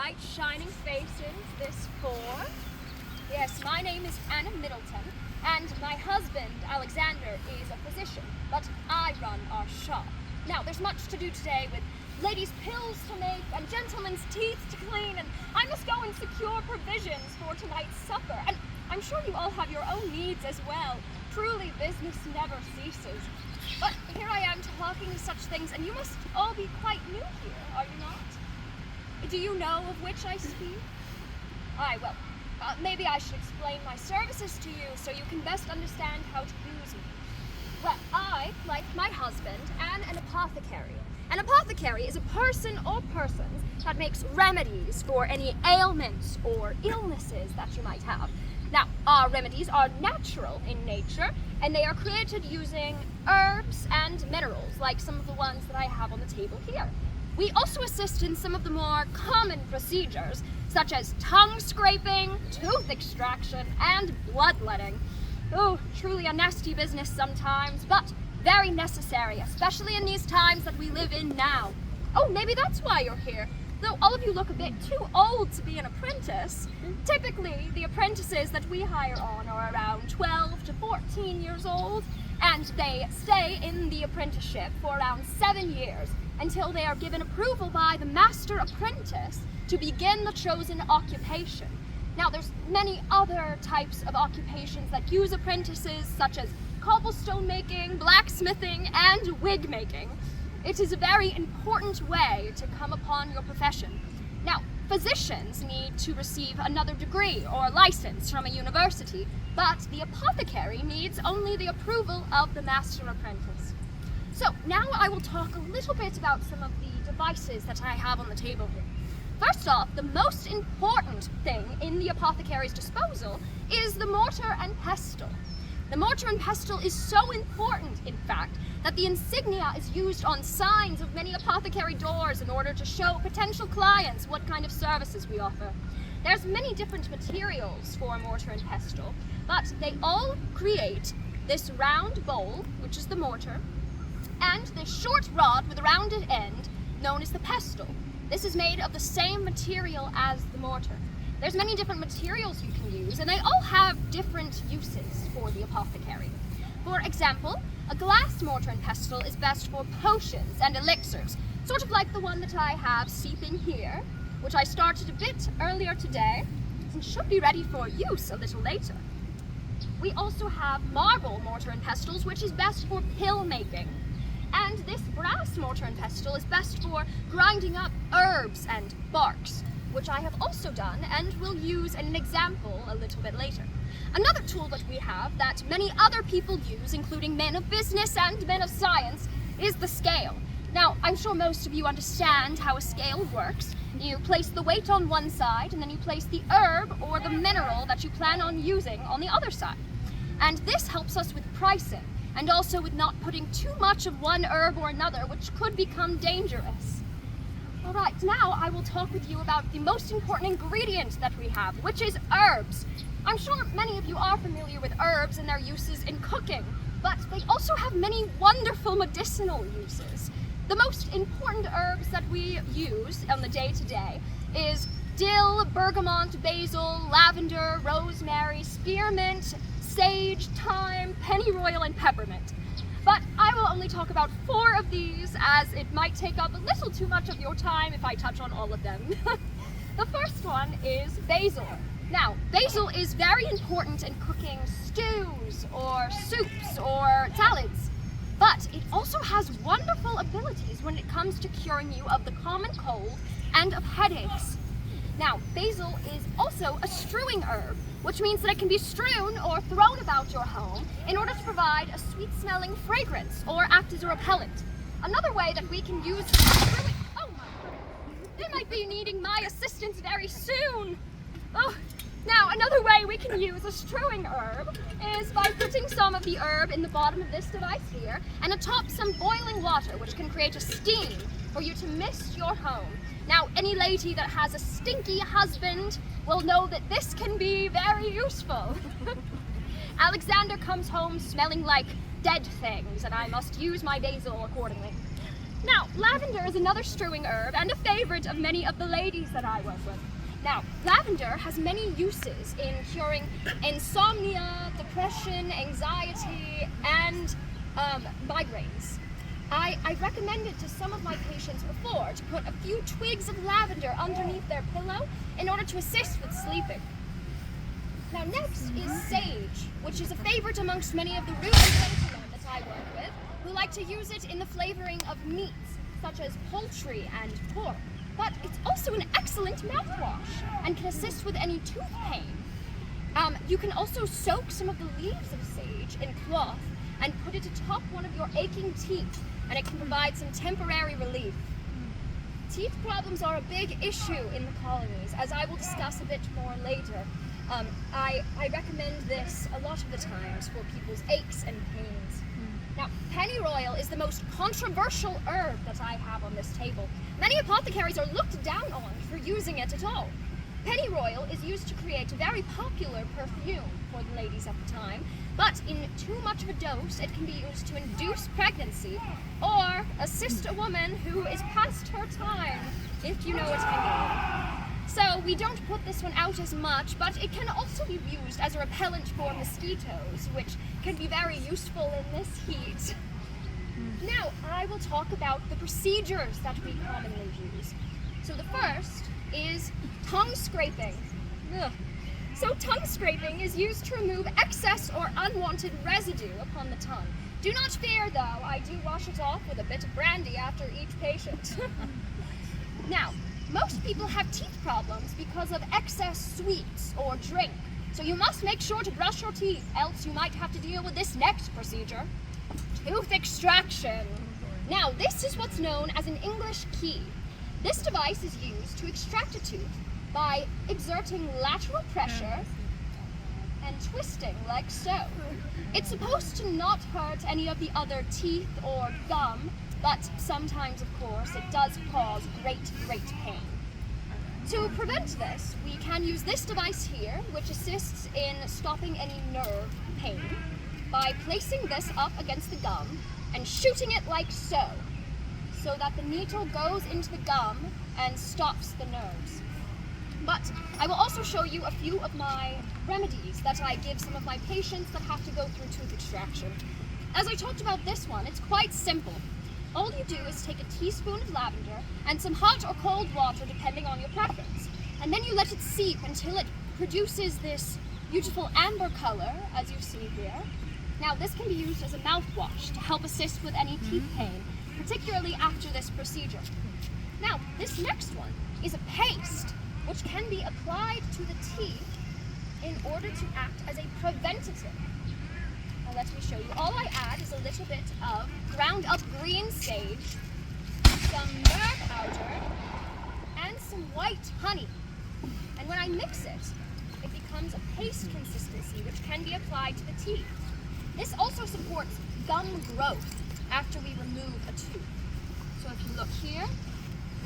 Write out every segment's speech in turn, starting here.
bright, shining faces, this four. Yes, my name is Anna Middleton, and my husband, Alexander, is a physician, but I run our shop. Now, there's much to do today with ladies' pills to make and gentlemen's teeth to clean, and I must go and secure provisions for tonight's supper. And I'm sure you all have your own needs as well. Truly, business never ceases. But here I am talking to such things, and you must all be quite new here, are you not? Do you know of which I speak? Aye, well, maybe I should explain my services to you so you can best understand how to use me. Well, I, like my husband, am an apothecary. An apothecary is a person or persons that makes remedies for any ailments or illnesses that you might have. Now, our remedies are natural in nature, and they are created using herbs and minerals, like some of the ones that I have on the table here. We also assist in some of the more common procedures, such as tongue scraping, tooth extraction, and bloodletting. Oh, truly a nasty business sometimes, but very necessary, especially in these times that we live in now. Oh, maybe that's why you're here. Though all of you look a bit too old to be an apprentice. Typically, the apprentices that we hire on are around 12 to 14 years old, and they stay in the apprenticeship for around 7 years until they are given approval by the master apprentice to begin the chosen occupation. Now, there's many other types of occupations that use apprentices, such as cobblestone making, blacksmithing, and wig making. It is a very important way to come upon your profession. Now, physicians need to receive another degree or license from a university, but the apothecary needs only the approval of the master apprentice. So now I will talk a little bit about some of the devices that I have on the table here. First off, the most important thing in the apothecary's disposal is the mortar and pestle. The mortar and pestle is so important, in fact, that the insignia is used on signs of many apothecary doors in order to show potential clients what kind of services we offer. There's many different materials for mortar and pestle, but they all create this round bowl, which is the mortar, and this short rod with a rounded end, known as the pestle. This is made of the same material as the mortar. There's many different materials you can use, and they all have different uses for the apothecary. For example, a glass mortar and pestle is best for potions and elixirs, sort of like the one that I have steeping here, which I started a bit earlier today, and should be ready for use a little later. We also have marble mortar and pestles, which is best for pill making. And this brass mortar and pestle is best for grinding up herbs and barks, which I have also done and will use in an example a little bit later. Another tool that we have that many other people use, including men of business and men of science, is the scale. Now, I'm sure most of you understand how a scale works. You place the weight on one side, and then you place the herb or the mineral that you plan on using on the other side. And this helps us with pricing, and also with not putting too much of one herb or another, which could become dangerous. All right, now I will talk with you about the most important ingredient that we have, which is herbs. I'm sure many of you are familiar with herbs and their uses in cooking, but they also have many wonderful medicinal uses. The most important herbs that we use on the day-to-day is dill, bergamot, basil, lavender, rosemary, spearmint, sage, thyme, pennyroyal, and peppermint. But I will only talk about 4 of these, as it might take up a little too much of your time if I touch on all of them. The first one is basil. Now, basil is very important in cooking stews or soups or salads, but it also has wonderful abilities when it comes to curing you of the common cold and of headaches. Now, basil is also a strewing herb, which means that it can be strewn or thrown about your home in order to provide a sweet-smelling fragrance or act as a repellent. Another way that we can use strewing... Oh my goodness, they might be needing my assistance very soon. Oh, now another way we can use a strewing herb is by putting some of the herb in the bottom of this device here and atop some boiling water, which can create a steam for you to mist your home. Now, any lady that has a stinky husband will know that this can be very useful. Alexander comes home smelling like dead things, and I must use my basil accordingly. Now, lavender is another strewing herb and a favorite of many of the ladies that I work with. Now, lavender has many uses in curing insomnia, depression, anxiety, and migraines. I recommended to some of my patients before to put a few twigs of lavender underneath their pillow in order to assist with sleeping. Now next is sage, which is a favorite amongst many of the rude gentlemen that I work with, who like to use it in the flavoring of meats, such as poultry and pork. But it's also an excellent mouthwash and can assist with any tooth pain. You can also soak some of the leaves of sage in cloth and put it atop one of your aching teeth, and it can provide some temporary relief. Teeth problems are a big issue in the colonies, as I will discuss a bit more later. I recommend this a lot of the times for people's aches and pains. Now, pennyroyal is the most controversial herb that I have on this table. Many apothecaries are looked down on for using it at all. Pennyroyal is used to create a very popular perfume for the ladies at the time, but in too much of a dose, it can be used to induce pregnancy or assist a woman who is past her time, if you know what I mean. So we don't put this one out as much, but it can also be used as a repellent for mosquitoes, which can be very useful in this heat. Now, I will talk about the procedures that we commonly use. So the first is tongue scraping. Ugh. So tongue scraping is used to remove excess or unwanted residue upon the tongue. Do not fear though, I do wash it off with a bit of brandy after each patient. Now, most people have teeth problems because of excess sweets or drink. So you must make sure to brush your teeth, else you might have to deal with this next procedure. Tooth extraction. Now, this is what's known as an English key. This device is used to extract a tooth by exerting lateral pressure and twisting like so. It's supposed to not hurt any of the other teeth or gum, but sometimes, of course, it does cause great pain. To prevent this, we can use this device here, which assists in stopping any nerve pain, by placing this up against the gum and shooting it like so that the needle goes into the gum and stops the nerves. But I will also show you a few of my remedies that I give some of my patients that have to go through tooth extraction. As I talked about this one, it's quite simple. All you do is take a teaspoon of lavender and some hot or cold water depending on your preference. And then you let it seep until it produces this beautiful amber color, as you see here. Now this can be used as a mouthwash to help assist with any teeth pain, particularly after this procedure. Now, this next one is a paste, which can be applied to the teeth in order to act as a preventative. Now let me show you. All I add is a little bit of ground up green sage, some myrrh powder, and some white honey. And when I mix it, it becomes a paste consistency which can be applied to the teeth. This also supports gum growth after we remove a tooth. So if you look here,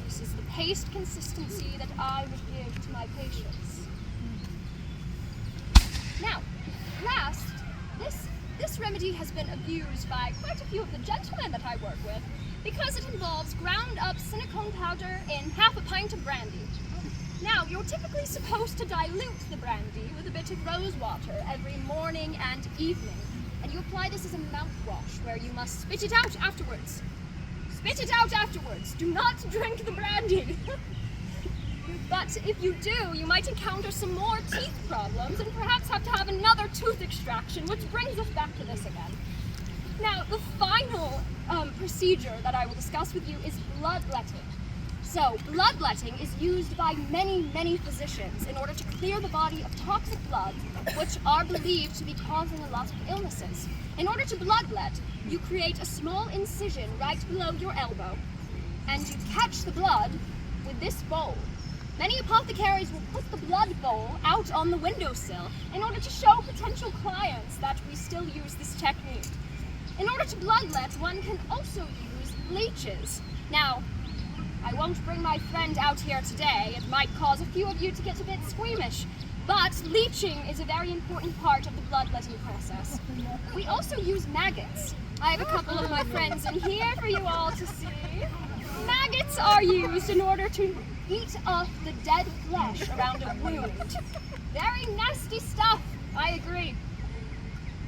this is the paste consistency that I would give to my patients. Now, last, this remedy has been abused by quite a few of the gentlemen that I work with because it involves ground up silicone powder in half a pint of brandy. Now, you're typically supposed to dilute the brandy with a bit of rose water every morning and evening. And you apply this as a mouthwash where you must spit it out afterwards. Spit it out afterwards. Do not drink the brandy. But if you do, you might encounter some more teeth problems and perhaps have to have another tooth extraction, which brings us back to this again. Now, the final procedure that I will discuss with you is bloodletting. So, bloodletting is used by many physicians in order to clear the body of toxic blood, which are believed to be causing a lot of illnesses. In order to bloodlet, you create a small incision right below your elbow, and you catch the blood with this bowl. Many apothecaries will put the blood bowl out on the windowsill in order to show potential clients that we still use this technique. In order to bloodlet, one can also use leeches. Now, I won't bring my friend out here today. It might cause a few of you to get a bit squeamish, but leeching is a very important part of the bloodletting process. We also use maggots I have a couple of my friends in here for you all to see. Maggots are used in order to eat off the dead flesh around a wound. Very nasty stuff, I agree.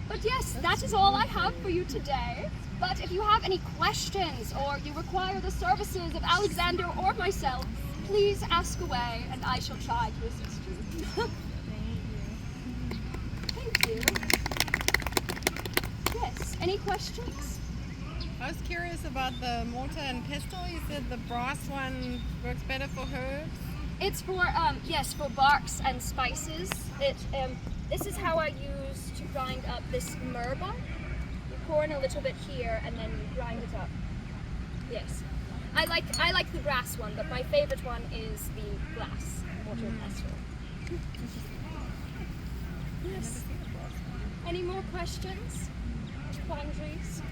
But yes, that is all I have for you today. But if you have any questions or you require the services of Alexander or myself, please ask away and I shall try to assist you. Thank you. Yes, any questions? I was curious about the mortar and pestle. You said the brass one works better for herbs. It's for, yes, for barks and spices. This is how I use to grind up this myrba. You pour in a little bit here and then you grind it up. Yes. I like the brass one, but my favorite one is the glass mortar and pestle. Yes. Any more questions? Quandaries?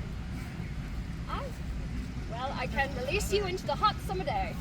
Well, I can release you into the hot summer day.